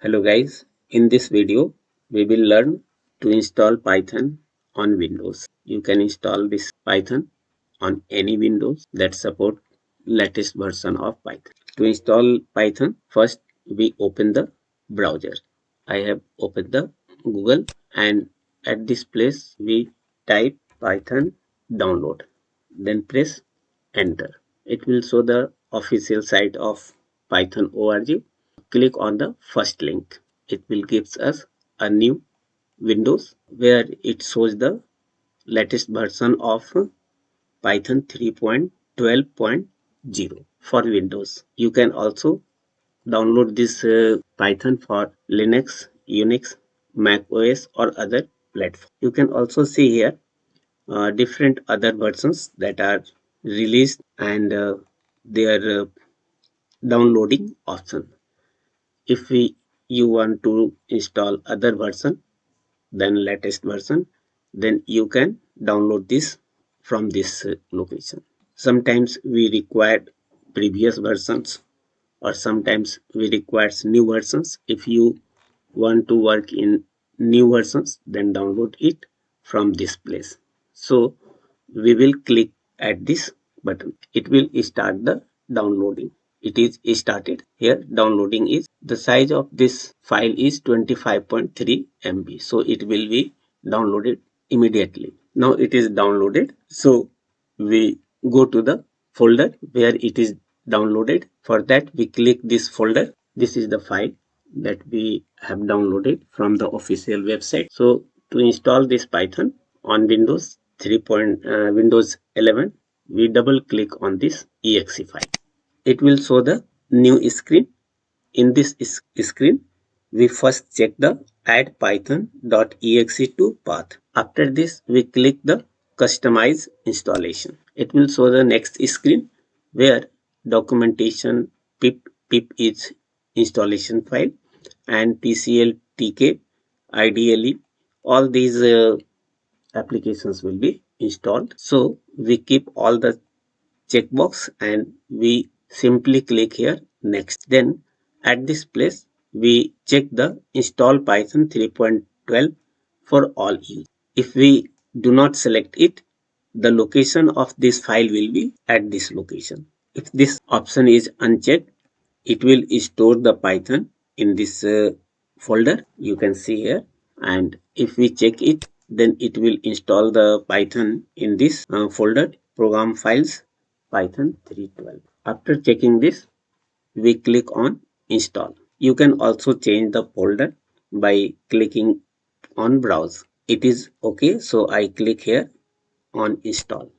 Hello guys, in this video we will learn to install Python on Windows. You can install this Python on any Windows that support latest version of Python. To install Python, first we open the browser. I have opened the Google and at this place we type Python download. Then press enter. It will show the official site of Python.org. Click on the first link. It will give us a new Windows where it shows the latest version of Python 3.12.0 for Windows. You can also download this Python for Linux, Unix, Mac OS or other platform. You can also see here different other versions that are released and their downloading option. If you want to install other version than latest version, then you can download this from this location. Sometimes we require previous versions or sometimes we require new versions. If you want to work in new versions, then download it from this place. So we will click at this button. It will start the downloading. It is started. Here downloading is, the size of this file is 25.3 MB. So it will be downloaded immediately. Now it is downloaded. So we go to the folder where it is downloaded. For that we click this folder. This is the file that we have downloaded from the official website. So to install this Python on Windows 3. Windows 11, we double click on this exe file. It will show the new screen. In this screen, we first check the add python.exe2 path. After this, we click the customize installation. It will show the next screen where documentation pip is installation file and tcl tk ideally all these applications will be installed. So we keep all the checkbox and we simply click here next. Then at this place we check the install Python 3.12 for all use. If we do not select it, the location of this file will be at this location. If this option is unchecked, it will store the Python in this folder you can see here, and if we check it, then it will install the Python in this folder program files Python 3.12. After checking this, we click on install. You can also change the folder by clicking on browse. It is okay, so I click here on install.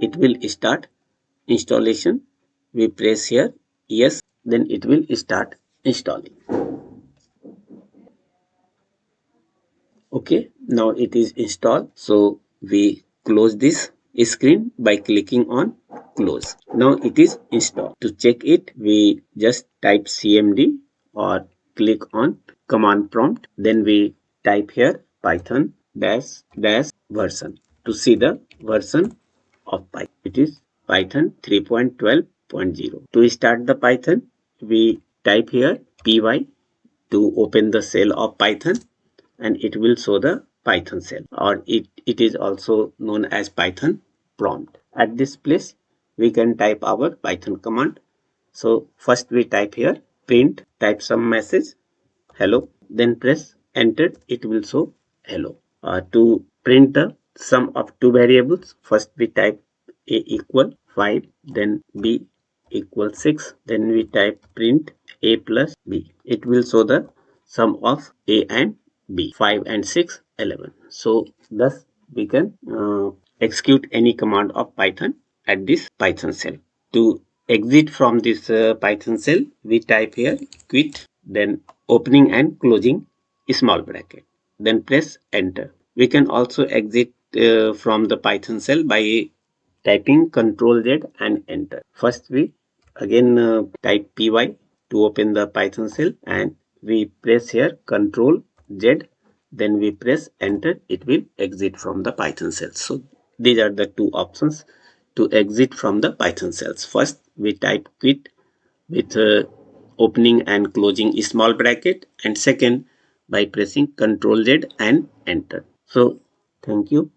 It will start installation. We press here yes, then it will start installing. Okay, now it is installed. So we close this screen by clicking on close. Now it is installed. To check it, we just type cmd or click on command prompt. Then we type here python dash dash version to see the version of Python. It is Python 3.12.0. To start the Python, we type here py to open the shell of Python, and it will show the Python shell, or it is also known as Python prompt. At this place, we can type our Python command. So first we type here print, type some message hello, then press enter. It will show hello. To print the sum of two variables, first we type a equal 5, then b equals 6, then we type print a plus b. It will show the sum of a and b, 5 and 6 11. So thus we can execute any command of Python at this Python shell. To exit from this Python shell, we type here quit, then opening and closing small bracket, then press enter. We can also exit from the Python shell by typing Ctrl Z and enter. First we again type py to open the Python shell, and we press here Ctrl Z, then we press enter. It will exit from the Python shell. So these are the two options to exit from the Python shells. First we type quit with opening and closing a small bracket, and second by pressing Ctrl Z and enter. So thank you.